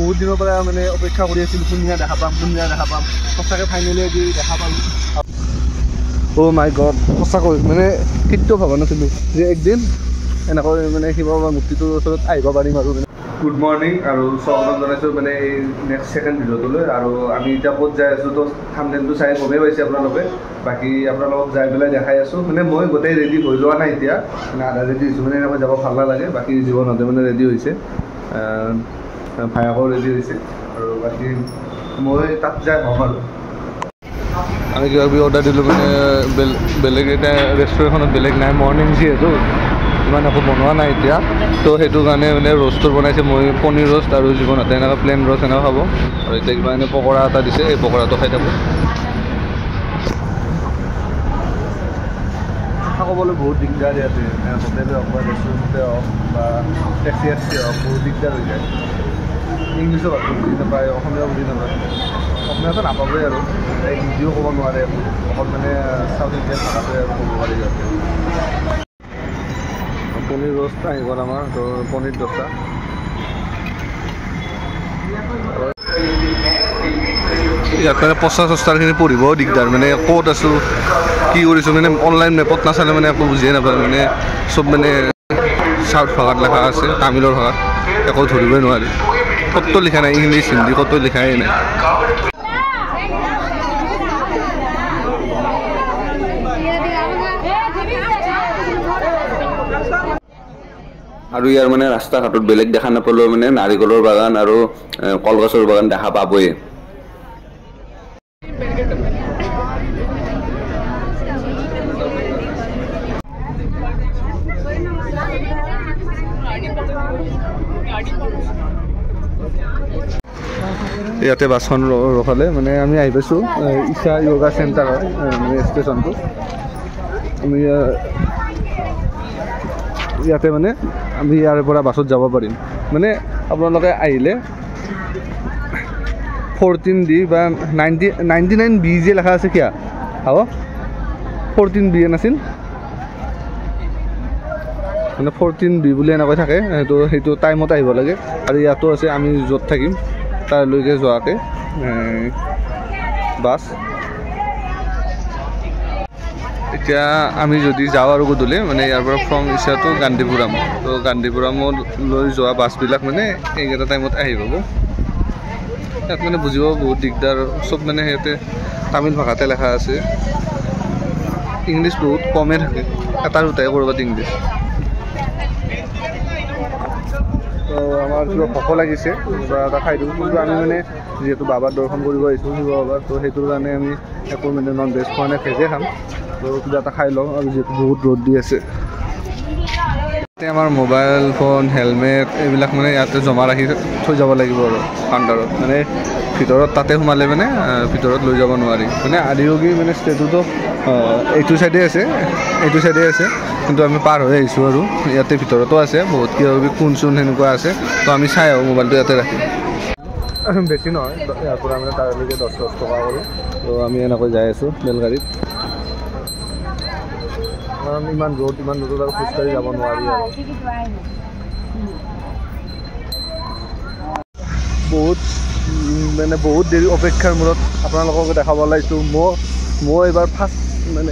বহুত দিনৰ পৰা মানে অপেক্ষা কৰি আছিলোঁ কোনদিনা দেখা পাম সঁচাকৈ ফাইনেলি আজি দেখা পালোঁ। অ' মাই গড, সঁচাকৈ মানে কেতিয়াও ভবা নাছিলোঁ যে একদিন এনেকৈ মানে শিৱ বাবাৰ মূৰ্তিটোৰ ওচৰত আহিব পাৰিম আৰু গুড মৰ্ণিং আৰু স্বাগতম জনাইছোঁ মানে এই নেক্সট ছেকেণ্ড ভিডিঅ'টোলৈ। আৰু আমি এতিয়া ক'ত যাই আছোঁ তো থাম্বনেইলটো চাই গমেই পাইছে আপোনালোকে। বাকী আপোনালোকক যাই পেলাই দেখাই আছোঁ। মানে মই গোটেই ৰেডি হৈ লোৱা নাই এতিয়া, মানে আধা ৰেডি হৈছোঁ, মানে এনেকৈ যাব ভাল নালাগে। বাকী জীৱনতে মানে ৰেডি হৈছে, ভায়াকো ৰেডি হৈছে আৰু বাকী মই তাত যাই হ'ম আৰু আমি কিবা কিবি অৰ্ডাৰ দিলোঁ। মানে বেলেগ এটা ৰেষ্টুৰেণ্টখনত বেলেগ নাই, মৰ্ণিং যিহেতু ইমান একো বনোৱা নাই এতিয়া, তো সেইটো কাৰণে মানে ৰ'ষ্টটো বনাইছে। মই পনীৰ ৰ'ষ্ট আৰু জীৱনতে এনেকুৱা প্লেইন ৰ'ষ্ট এনেকুৱা খাব। আৰু এতিয়া কিবা এনে পকৰা এটা দিছে, এই পকৰাটো খাই থাকোঁ। কথা ক'বলৈ বহুত দিগদাৰ ইয়াতে, হোটেলে হওক বা ৰেষ্টুৰেণ্টতে হওক বা টেক্সি হওক, বহুত দিগদাৰ হৈ যায়। ইংলিছো ভালকৈ বুজি নাপায়, অসমীয়াও বুজি নাপায়, অসমীয়াটো নাপাবই আৰু হিন্দীও ক'ব নোৱাৰে, অকল মানে চাউথ ইণ্ডিয়ান ভাষাটোৱে আৰু ক'ব পাৰি সিহঁতে। পনীৰ ৰ'ষ্ট আহি গ'ল আমাৰ, তো পনীৰ দোচা। ইয়াত মানে পচা চস্তাৰখিনি পঢ়িবও দিগদাৰ, মানে ক'ত আছোঁ কি কৰিছোঁ মানে অনলাইন মেপত নাচালে মানে একো বুজিয়ে নাপায়। মানে চব মানে চাউথ ভাষাত লেখা আছে, তামিলৰ ভাষাত একো ধৰিবই নোৱাৰি। ক'তো লিখা নাই, ইংলিছ হিন্দী ক'তো লিখাই নাই। আৰু ইয়াৰ মানে ৰাস্তা ঘাটত বেলেগ দেখা নাপালেও মানে নাৰিকলৰ বাগান আৰু কলগছৰ বাগান দেখা পাবই। ইয়াতে বাছখন ৰখালে, মানে আমি আহি পাইছোঁ ঈশা য়োগা চেণ্টাৰৰ মানে ষ্টেচনটো। আমি ইয়াতে মানে আমি ইয়াৰ পৰা বাছত যাব পাৰিম। মানে আপোনালোকে আহিলে 14D বা 99B যে লেখা আছে কিয় হ'ব, 14B নাছিল মানে 14B বুলি এনেকৈ থাকে। সেইটো টাইমত আহিব লাগে। আৰু ইয়াতো আছে আমি য'ত থাকিম তাৰলৈকে যোৱাকৈ বাছ। এতিয়া আমি যদি যাওঁ আৰু গধূলি মানে ইয়াৰ পৰা ফ্ৰম ঈশাটো গান্ধীপুৰাম, তো গান্ধীপুৰামলৈ যোৱা বাছবিলাক মানে এইকেইটা টাইমত আহি পাব। ইয়াত মানে বুজিব বহুত দিগদাৰ, চব মানে সিহঁতে তামিল ভাষাতে লেখা আছে, ইংলিছ বহুত কমেই থাকে, এটা দুটাই ক'ৰবাত ইংলিছ। তো আমাৰ কিবা ভোক লাগিছে, কিবা এটা খাই দিওঁ। কিন্তু আমি মানে যিহেতু বাবাৰ দৰ্শন কৰিব আহিছোঁ শিৱ বাবাৰ, তো সেইটোৰ কাৰণে আমি একো মানে নন ভেজ খোৱা নাই, ভেজে খাম। তো কিবা এটা খাই লওঁ, আৰু যিহেতু বহুত ৰ'দ দি আছে। ইয়াতে আমাৰ মোবাইল ফোন হেলমেট এইবিলাক মানে ইয়াতে জমা ৰাখি থৈ যাব লাগিব আৰু কাউণ্টাৰত, মানে ভিতৰত তাতে সোমালে মানে ভিতৰত লৈ যাব নোৱাৰি। মানে আদিয়োগী মানে ষ্টেটোতো এইটো চাইডে আছে, কিন্তু আমি পাৰ হৈ আহিছোঁ আৰু ইয়াতে ভিতৰতো আছে বহুত কিবা কিবি কোন চোন সেনেকুৱা আছে। তো আমি চাই আহোঁ, মোবাইলটো ইয়াতে ৰাখিম। বেছি নহয়, ইয়াৰ পৰা মানে তাৰলৈকে 10 টকা কৰি। তো আমি এনেকৈ যাই আছোঁ বেলগাড়ীত, কাৰণ ইমান ৰ'দত আৰু খোজকাঢ়ি যাব নোৱাৰি আৰু বহুত দেৰি অপেক্ষাৰ মূৰত আপোনালোকক দেখাব লাগিছোঁ। মই এইবাৰ ফাৰ্ষ্ট মানে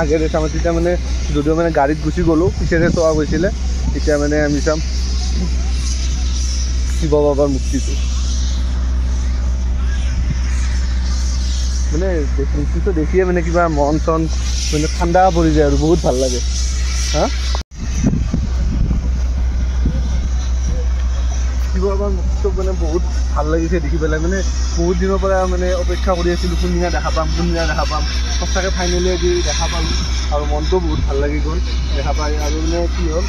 আগেৰে চাম, তেতিয়া মানে যদিও মানে গাড়ীত গুচি গ'লোঁ, পিছেৰে চোৱা গৈছিলে। এতিয়া মানে আমি চাম শিৱ বাবাৰ মূৰ্তিটো। মানে মূৰ্তিটো দেখিয়ে মানে কিবা মন চন মানে ঠাণ্ডা পৰি যায় আৰু বহুত ভাল লাগে। শিৱ বাবাৰ মূৰ্তিটো মানে বহুত ভাল লাগিছে দেখি পেলাই। মানে বহুত দিনৰ পৰা মানে অপেক্ষা কৰি আছিলোঁ কোনদিনা দেখা পাম। সঁচাকৈ ফাইনেলি আজি দেখা পালোঁ আৰু মনটো বহুত ভাল লাগি গ'ল দেখা পাই। আৰু মানে কি হ'ল,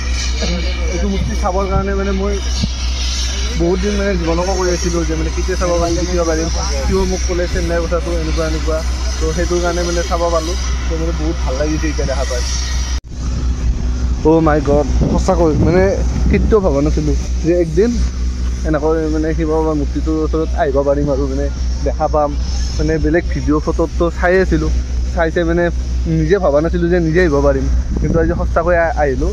এইটো মূৰ্তি চাবৰ কাৰণে মানে মই বহুত দিন মানে জীৱনকো কৰি আছিলোঁ যে মানে কেতিয়া চাব পাৰিম, কিয় মোক ক'লে চেন্নাইৰ কথাটো এনেকুৱা। তো সেইটোৰ কাৰণে মানে চাব পালোঁ। তো মানে বহুত ভাল লাগিছে এতিয়া দেখা পাই। অ' মাই গড, সঁচাকৈ মানে কেতিয়াও ভবা নাছিলোঁ যে একদিন এনেকৈ মানে শিৱ বাবাৰ মূৰ্তিটোৰ ওচৰত আহিব পাৰিম আৰু মানে দেখা পাম। মানে বেলেগ ভিডিঅ' ফটোততো চাই আছিলোঁ, চাই মানে নিজে ভবা নাছিলোঁ যে নিজে আহিব পাৰিম, কিন্তু আজি সঁচাকৈ আহিলোঁ।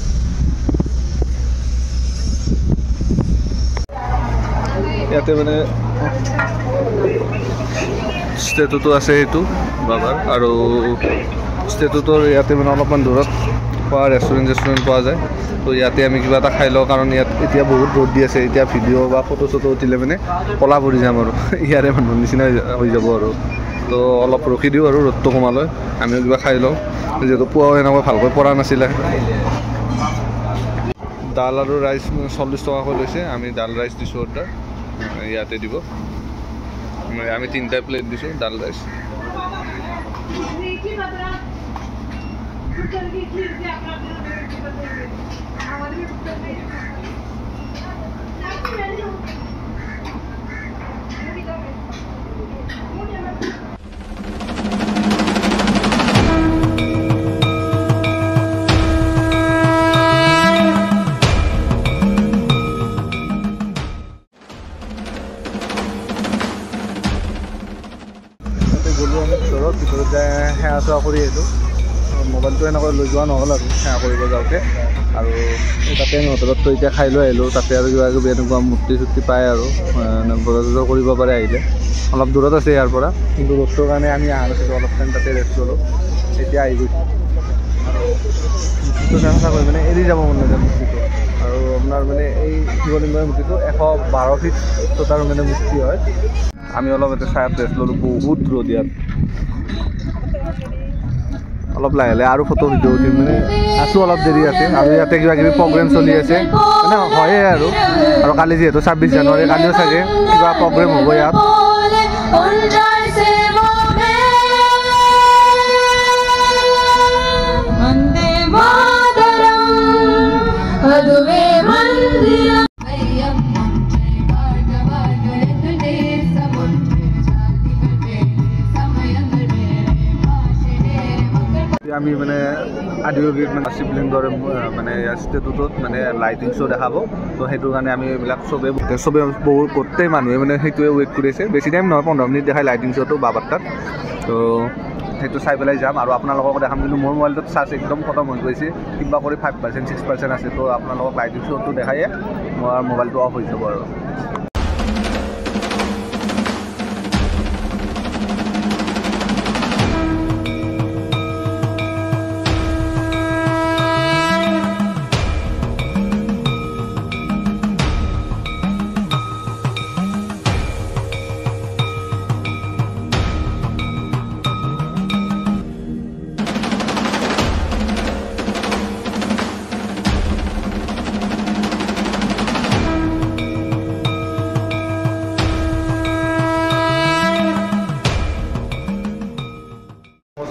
ইয়াতে মানে ষ্টেটুটো আছে সেইটো বাবাৰ আৰু ষ্টেটুটোৰ ইয়াতে মানে অলপমান দূৰত খোৱা ৰেষ্টুৰেণ্ট পোৱা যায় তো ইয়াতে আমি কিবা এটা খাই লওঁ কাৰণ ইয়াত এতিয়া বহুত ৰ'দ দি আছে এতিয়া ভিডিঅ' বা ফটো চটো উঠিলে মানে ক'লা পৰি যাম আৰু ইয়াৰে মানুহৰ নিচিনা হৈ যাব আৰু তো অলপ ৰখি দিওঁ আৰু ৰ'দটো কমালৈ আমিও কিবা খাই লওঁ যিহেতু পুৱাও এনেকৈ ভালকৈ পৰা নাছিলে দাল আৰু ৰাইচ 40 টকাকৈ লৈছে আমি দাল ৰাইচ দিছোঁ অৰ্ডাৰ ইয়াতে দিব আমি 3টা প্লেট দিছোঁ দাল ৰাইচ গ'লোঁ আমি ভিতৰত সেৱা চেৱা কৰি আহিলোঁ মোবাইলটো এনেকৈ লৈ যোৱা নহ'ল আৰু সেৱা কৰিব যাওঁতে আৰু তাতে আমি হোটেলততো এতিয়া খাই লৈ আহিলোঁ তাতে আৰু কিবা কিবি এনেকুৱা মূৰ্তি চূৰ্তি পায় আৰু বজাৰ চজাৰ কৰিব পাৰে আহিলে অলপ দূৰত আছে ইয়াৰ পৰা কিন্তু ৰ'দটোৰ কাৰণে আমি অহা নাছিলোঁ অলপ টাইম তাতে ৰেষ্ট ল'লোঁ এতিয়া আহি গৈছোঁ মূৰ্তিটো চেষ্টা কৰি মানে এৰি যাব মন নাযায় মূৰ্তিটো আৰু আপোনাৰ মানে এই শিৱলিংগৰ মূৰ্তিটো 112 ফিট উচ্চতাৰ মানে মূৰ্তি হয় আমি অলপ এটা চাইড ৰেষ্ট ল'লোঁ বহুত ৰ'দ ইয়াত অলপ লাহে লাহে আৰু ফটো ভিডিঅ' উঠিম মানে আছোঁ অলপ দেৰি আছে আৰু ইয়াতে কিবা কিবি প্ৰগ্ৰেম চলি আছে মানে হয়ে আৰু কালি যিহেতু 26 জানুৱাৰী কালিও চাগে কিবা প্ৰগ্ৰেম হ'ব ইয়াত আমি মানে আদিবাসীত মানে শিৱলিংগৰ মানে ষ্টেটুটোত মানে লাইটিং শ্ব' দেখাব তো সেইটো কাৰণে আমি এইবিলাক চবে বহুত গোটেই মানুহে মানে সেইটোৱে ৱেইট কৰি আছে বেছি টাইম নহয় 15 মিনিট দেখাই লাইটিং শ্ব'টো বাবাৰ তাত তো সেইটো চাই পেলাই যাম আৰু আপোনালোকক দেখাম কিন্তু মোৰ মোবাইলটোত চাৰ্জ একদম খতম হৈ গৈছে কিবা কৰি 5% 6% আছে তো আপোনালোকক লাইটিং শ্ব'টো দেখায়ে মোৰ মোবাইলটো অফ হৈ যাব আৰু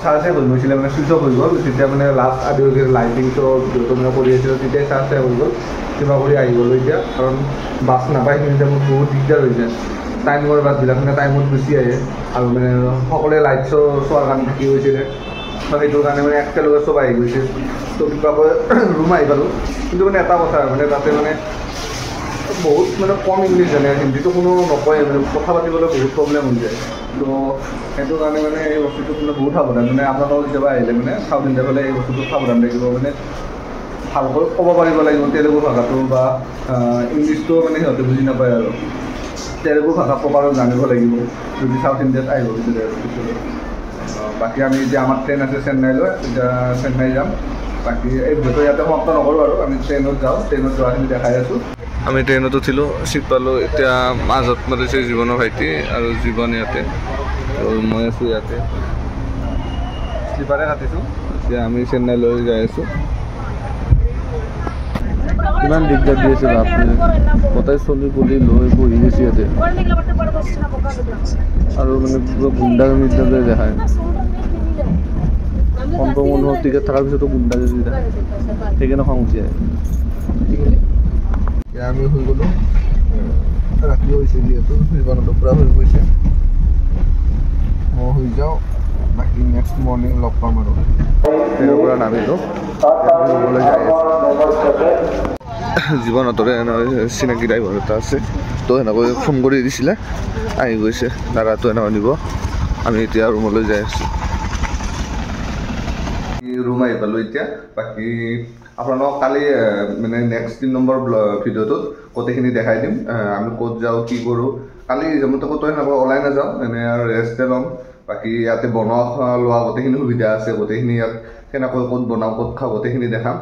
চাৰ্জে হৈ গৈছিলে মানে চুইচ অফ হৈ গ'ল তেতিয়া মানে লাষ্ট আদিবাসীৰ লাইটিং শ্ব' ভিডিঅ'টো মানে কৰি আছিলোঁ তেতিয়াই চাৰ্জে হৈ গ'ল কিবা কৰি আহি গ'লোঁ এতিয়া কাৰণ বাছ নাপায় সেইখিনিতে মোৰ বহুত দিগদাৰ হৈছে টাইমৰ বাছবিলাক মানে টাইমত গুচি আহে আৰু মানে সকলোৱে লাইট শ্ব' চোৱাৰ কাৰণে থাকি গৈছিলে তো সেইটোৰ কাৰণে মানে একেলগে চব আহি গৈছিল তো কিবাকৈ ৰুম আহি পালোঁ কিন্তু মানে এটা কথা মানে তাতে মানে বহুত মানে কম ইংলিছ জানে হিন্দীটো কোনো নকয় মানে কথা পাতিবলৈ বহুত প্ৰব্লেম হৈ যায় তো সেইটো কাৰণে মানে এই বস্তুটো মানে বহুত সাৱধান মানে আপোনালোকক কেতিয়াবা আহিলে মানে চাউথ ইণ্ডিয়াৰ ফালে এই বস্তুটো সাৱধান থাকিব মানে ভালকৈ ক'ব পাৰিব লাগিব তেলেগু ভাষাটো বা ইংলিছটো মানে সিহঁতে বুজি নাপায় আৰু তেলেগু ভাষা প্ৰপাৰত জানিব লাগিব যদি চাউথ ইণ্ডিয়াত আহিব বিচাৰে আৰু পিছলৈ বাকী আমি এতিয়া আমাৰ ট্ৰেইন আছে চেন্নাইলৈ এতিয়া চেন্নাই যাম বাকী এই ভিডিঅ'টো ইয়াতে সমাপ্ত নকৰোঁ আৰু আমি ট্ৰেইনত যাওঁ ট্ৰেইনত যোৱাখিনি দেখাই আছোঁ আমি ট্ৰেইনত উঠিলোঁ চিট পালোঁ এতিয়া মাজত মাতিছে জীৱনৰ ভাইটি আৰু জীৱন ইয়াতে মই আছোঁ ইয়াতে শ্লিপাৰে কাটিছোঁ এতিয়া আমি চেন্নাইলৈ যাই আছোঁ কিমান দিগদাৰ দি আছে আপুনি গোটেই চলি পুলি লৈ বহি গৈছে ইয়াতে আৰু মানে গুণ্ডাগিৰি দেখায় কনফাৰ্ম মানুহৰ টিকেট থকাৰ পিছতো গুণ্ডাগিৰি দেখায় সেইকাৰণে খং উঠি আহে এতিয়া আমি হৈ গ'লোঁ ৰাতি হৈছে যিহেতু জীৱনতো পূৰা হৈ গৈছে মই হৈ যাওঁ বাকী নেক্সট মৰ্ণিং লগ পাম আৰু ট্ৰেইনৰ পৰা নামিলোঁ ৰুমলৈ যাই আছোঁ জীৱনতৰে চিনাকি ড্ৰাইভাৰ এটা আছে তো সেনেকৈ ফোন কৰি দিছিলে আহি গৈছে দাদাটো এনেকৈ নিব আমি এতিয়া ৰুমলৈ যাই আছোঁ ৰুম আহি পালোঁ এতিয়া বাকী আপোনালোকক কালি মানে নেক্সট 3 নম্বৰ ভিডিঅ'টোত গোটেইখিনি দেখাই দিম আমি ক'ত যাওঁ কি কৰোঁ কালি যেমতে ক'তোৱে নাপাওঁ ওলাই নাযাওঁ এনে আৰু ৰেষ্টে ল'ম বাকী ইয়াতে বনোৱা লোৱা গোটেইখিনি সুবিধা আছে গোটেইখিনি ইয়াত কেনেকৈ ক'ত বনাওঁ ক'ত খাওঁ গোটেইখিনি দেখাম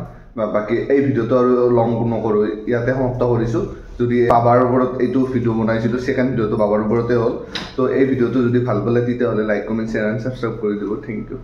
বাকী এই ভিডিঅ'টো আৰু লং নকৰোঁ ইয়াতে সমাপ্ত কৰিছোঁ যদি বাবাৰ ওপৰত এইটো ভিডিঅ' বনাইছিলোঁ ছেকেণ্ড ভিডিঅ'টো বাবাৰ ওপৰতে হ'ল তো এই ভিডিঅ'টো যদি ভাল পালে তেতিয়াহ'লে like comment share and subscribe কৰি দিব থেংক ইউ